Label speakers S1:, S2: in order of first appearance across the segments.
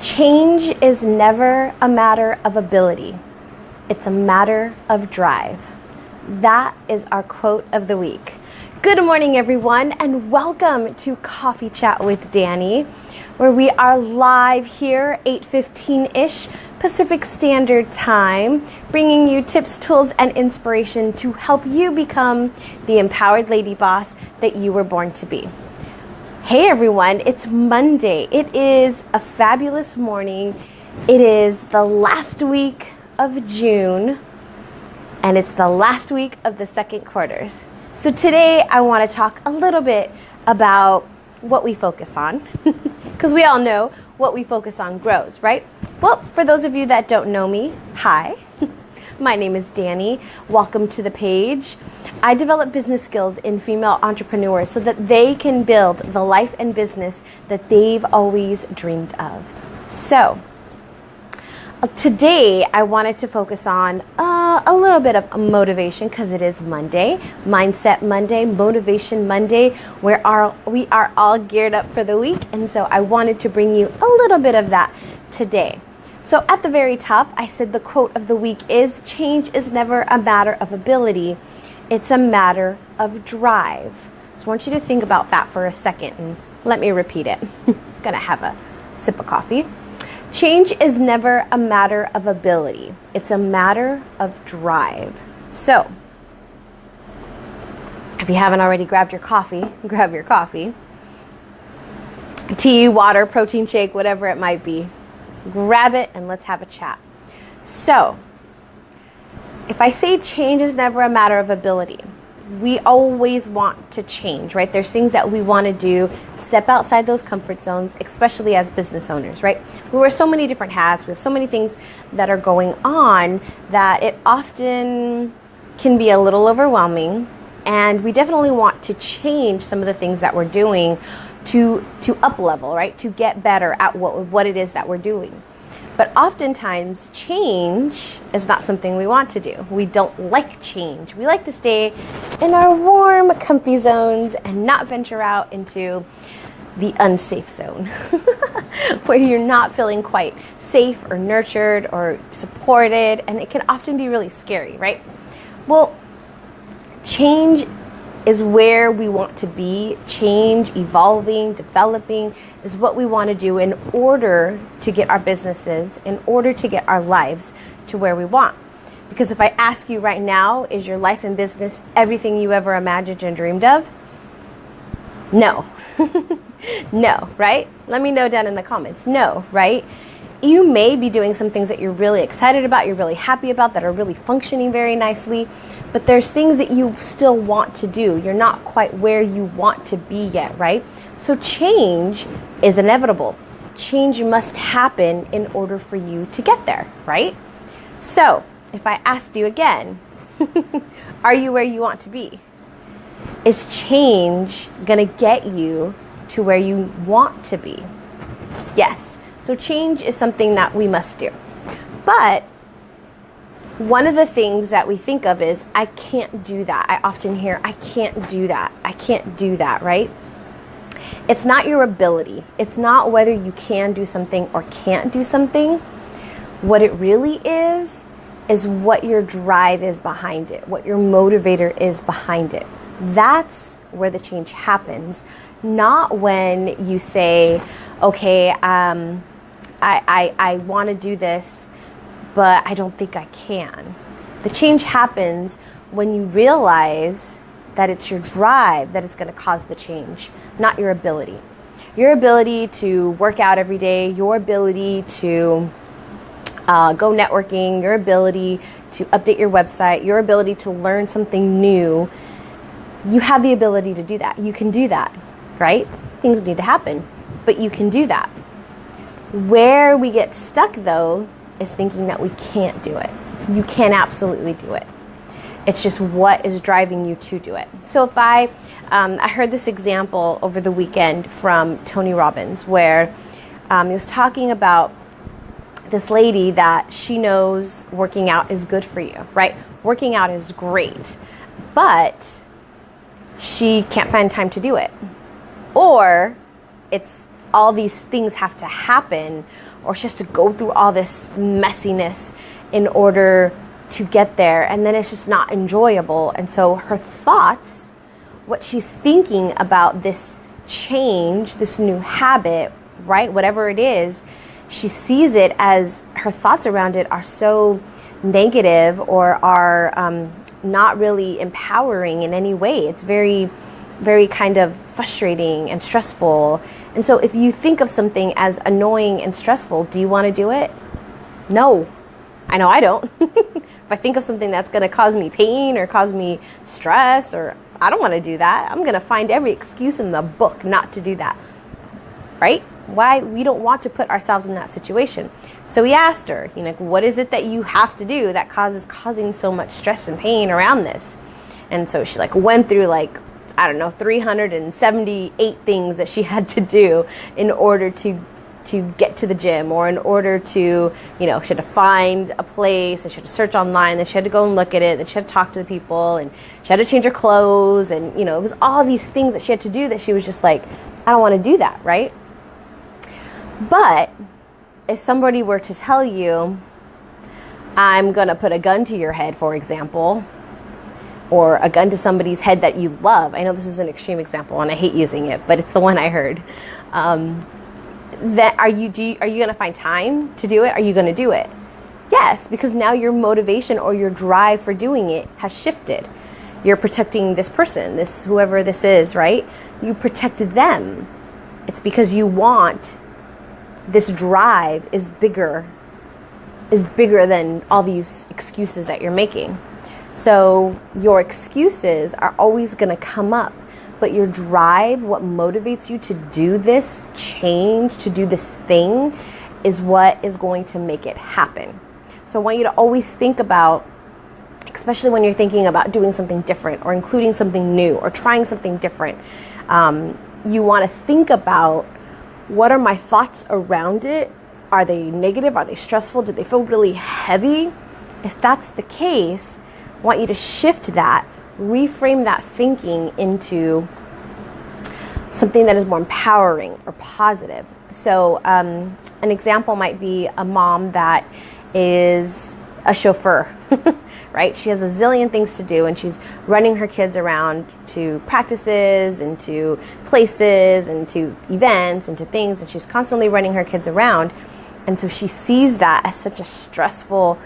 S1: Change is never a matter of ability. It's a matter of drive. That is our quote of the week. Good morning, everyone, and welcome to Coffee Chat with Danny, where we are live here, 8:15-ish Pacific Standard Time, bringing you tips, tools, and inspiration to help you become the empowered lady boss that you were born to be. Hey everyone, it's Monday. It is a fabulous morning. It is the last week of June, and it's the last week of the second quarters. So today I want to talk a little bit about what we focus on, because we all know what we focus on grows, right? Well, for those of you that don't know me, hi. My name is Danny. Welcome to the page. I develop business skills in female entrepreneurs so that they can build the life and business that they've always dreamed of. So, today I wanted to focus on a little bit of motivation because it is Monday, Mindset Monday, Motivation Monday, where we are all geared up for the week. And so I wanted to bring you a little bit of that today. So at the very top, I said the quote of the week is, change is never a matter of ability. It's a matter of drive. So I want you to think about that for a second and let me repeat it. I'm going to have a sip of coffee. Change is never a matter of ability. It's a matter of drive. So if you haven't already grabbed your coffee, grab your coffee. Tea, water, protein shake, whatever it might be. Grab it and let's have a chat. So, if I say change is never a matter of ability, we always want to change, right? There's things that we want to do, step outside those comfort zones, especially as business owners, right? We wear so many different hats, we have so many things that are going on that it often can be a little overwhelming, and we definitely want to change some of the things that we're doing to up level, right? To get better at what it is that we're doing. But oftentimes change is not something we want to do. We don't like change. We like to stay in our warm, comfy zones and not venture out into the unsafe zone where you're not feeling quite safe or nurtured or supported, and it can often be really scary, right? Well, change is where we want to be. Change, evolving, developing is what we want to do in order to get our businesses, in order to get our lives to where we want. Because if I ask you right now, is your life and business everything you ever imagined and dreamed of? No. No, right? Let me know down in the comments. No, right? You may be doing some things that you're really excited about, you're really happy about, that are really functioning very nicely, but there's things that you still want to do. You're not quite where you want to be yet, right? So change is inevitable. Change must happen in order for you to get there, right? So if I asked you again, are you where you want to be? Is change going to get you to where you want to be? Yes. So change is something that we must do. But one of the things that we think of is, I can't do that. I often hear, I can't do that. I can't do that, right? It's not your ability. It's not whether you can do something or can't do something. What it really is what your drive is behind it, what your motivator is behind it. That's where the change happens. Not when you say, okay, I want to do this, but I don't think I can. The change happens when you realize that it's your drive that is going to cause the change, not your ability. Your ability to work out every day, your ability to go networking, your ability to update your website, your ability to learn something new. You have the ability to do that. You can do that, right? Things need to happen, but you can do that. Where we get stuck, though, is thinking that we can't do it. You can absolutely do it. It's just what is driving you to do it. So if I heard this example over the weekend from Tony Robbins, where he was talking about this lady that she knows working out is good for you, right? Working out is great, but she can't find time to do it. Or it's all these things have to happen, or she has to go through all this messiness in order to get there, and then it's just not enjoyable. And so her thoughts, what she's thinking about this change, this new habit, right, whatever it is, she sees it as, her thoughts around it are so negative, or are not really empowering in any way. It's very, very kind of frustrating and stressful. And so if you think of something as annoying and stressful, do you want to do it? No. I know I don't. If I think of something that's going to cause me pain or cause me stress, or I don't want to do that, I'm going to find every excuse in the book not to do that. Right? Why? We don't want to put ourselves in that situation. So we asked her, what is it that you have to do that causing so much stress and pain around this? And so she went through 378 things that she had to do in order to get to the gym, or in order to, she had to find a place, and she had to search online, then she had to go and look at it, then she had to talk to the people, and she had to change her clothes, and, it was all these things that she had to do that she was just like, I don't want to do that, right? But if somebody were to tell you, I'm going to put a gun to your head, for example, or a gun to somebody's head that you love. I know this is an extreme example and I hate using it, but it's the one I heard. That are you going to find time to do it? Are you going to do it? Yes, because now your motivation or your drive for doing it has shifted. You're protecting this person, whoever this is, right? You protected them. It's because you want, this drive is bigger than all these excuses that you're making. So your excuses are always going to come up, but your drive, what motivates you to do this change, to do this thing, is what is going to make it happen. So I want you to always think about, especially when you're thinking about doing something different, or including something new, or trying something different, you want to think about, what are my thoughts around it? Are they negative? Are they stressful? Do they feel really heavy? If that's the case, I want you to shift that, reframe that thinking into something that is more empowering or positive. So an example might be a mom that is a chauffeur, right? She has a zillion things to do, and she's running her kids around to practices and to places and to events and to things, and she's constantly running her kids around. And so she sees that as such a stressful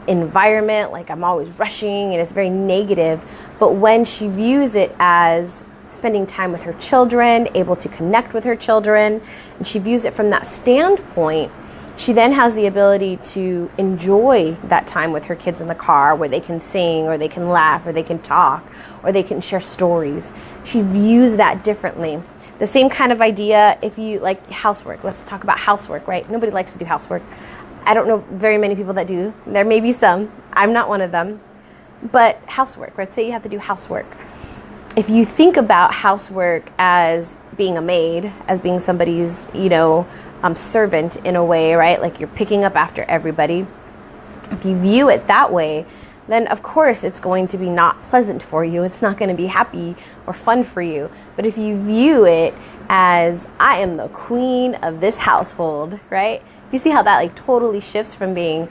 S1: environment, I'm always rushing, and it's very negative. But when she views it as spending time with her children, able to connect with her children, and she views it from that standpoint, she then has the ability to enjoy that time with her kids in the car, where they can sing, or they can laugh, or they can talk, or they can share stories. She views that differently. The same kind of idea if you like housework. Let's talk about housework, right? Nobody likes to do housework. I don't know very many people that do. There may be some. I'm not one of them. But housework, right? Say you have to do housework. If you think about housework as being a maid, as being somebody's, servant in a way, right? You're picking up after everybody. If you view it that way, then of course it's going to be not pleasant for you. It's not going to be happy or fun for you. But if you view it as, I am the queen of this household, right? You see how that totally shifts from being,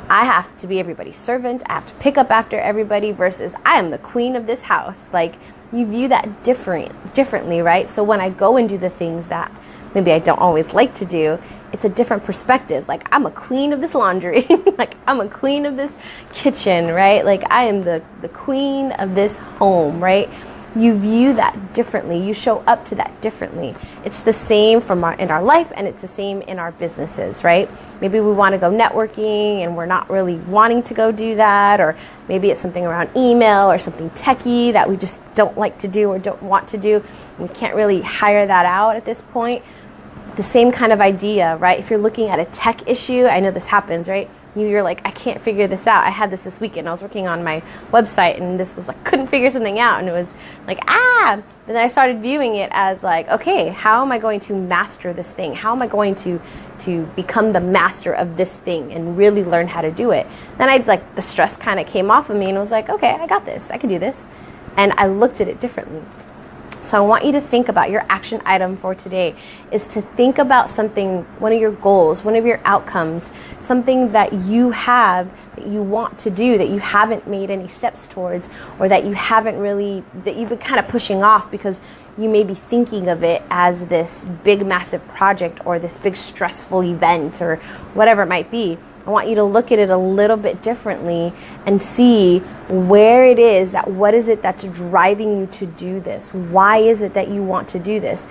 S1: I have to be everybody's servant, I have to pick up after everybody, versus I am the queen of this house. You view that differently, right? So when I go and do the things that maybe I don't always like to do, it's a different perspective. I'm a queen of this laundry. I'm a queen of this kitchen, right? I am the queen of this home, right? You view that differently. You show up to that differently. It's the same in our life, and it's the same in our businesses, right? Maybe we want to go networking and we're not really wanting to go do that, or maybe it's something around email or something techie that we just don't like to do or don't want to do. We can't really hire that out at this point. The same kind of idea, right? If you're looking at a tech issue, I know this happens, right? You're like, I can't figure this out. I had this weekend. I was working on my website, and this was couldn't figure something out, and it was and then I started viewing it as okay, how am I going to master this thing? How am I going to become the master of this thing and really learn how to do it? Then the stress kind of came off of me, and I was okay, I got this. I can do this. And I looked at it differently. So I want you to think about your action item for today is to think about something, one of your goals, one of your outcomes, something that you have that you want to do that you haven't made any steps towards, or that you haven't really, that you've been kind of pushing off because you may be thinking of it as this big massive project or this big stressful event or whatever it might be. I want you to look at it a little bit differently and see where it is that, what is it that's driving you to do this? Why is it that you want to do this?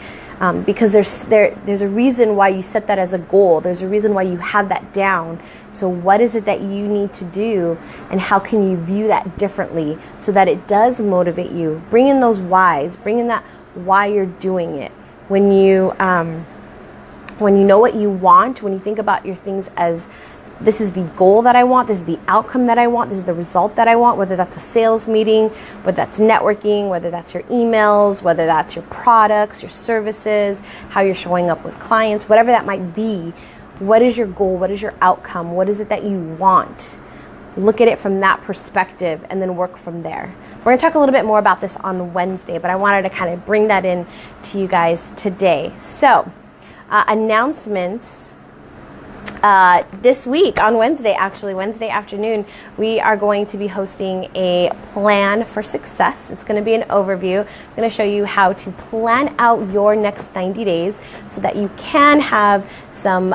S1: Because there's a reason why you set that as a goal. There's a reason why you have that down. So what is it that you need to do, and how can you view that differently so that it does motivate you? Bring in those whys. Bring in that why you're doing it. When you know what you want, when you think about your things as, this is the goal that I want, this is the outcome that I want, this is the result that I want, whether that's a sales meeting, whether that's networking, whether that's your emails, whether that's your products, your services, how you're showing up with clients, whatever that might be. What is your goal? What is your outcome? What is it that you want? Look at it from that perspective and then work from there. We're going to talk a little bit more about this on Wednesday, but I wanted to kind of bring that in to you guys today. So, announcements. This week on Wednesday afternoon, we are going to be hosting a plan for success. It's going to be an overview. I'm going to show you how to plan out your next 90 days so that you can have some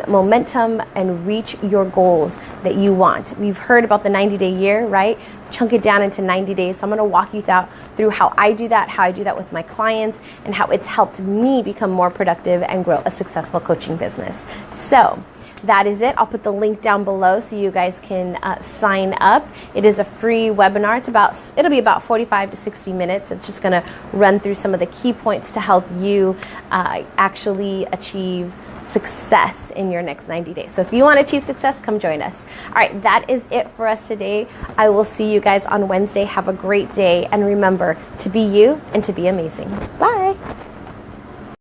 S1: momentum and reach your goals that you want. We've heard about the 90-day year, right? Chunk it down into 90 days. So I'm going to walk you through how I do that with my clients, and how it's helped me become more productive and grow a successful coaching business. So that is it. I'll put the link down below so you guys can sign up. It is a free webinar. It'll be about 45 to 60 minutes. It's just going to run through some of the key points to help you actually achieve success in your next 90 days. So if you want to achieve success, come join us. All right, that is it for us today. I will see you guys on Wednesday. Have a great day, and remember to be you and to be amazing. Bye.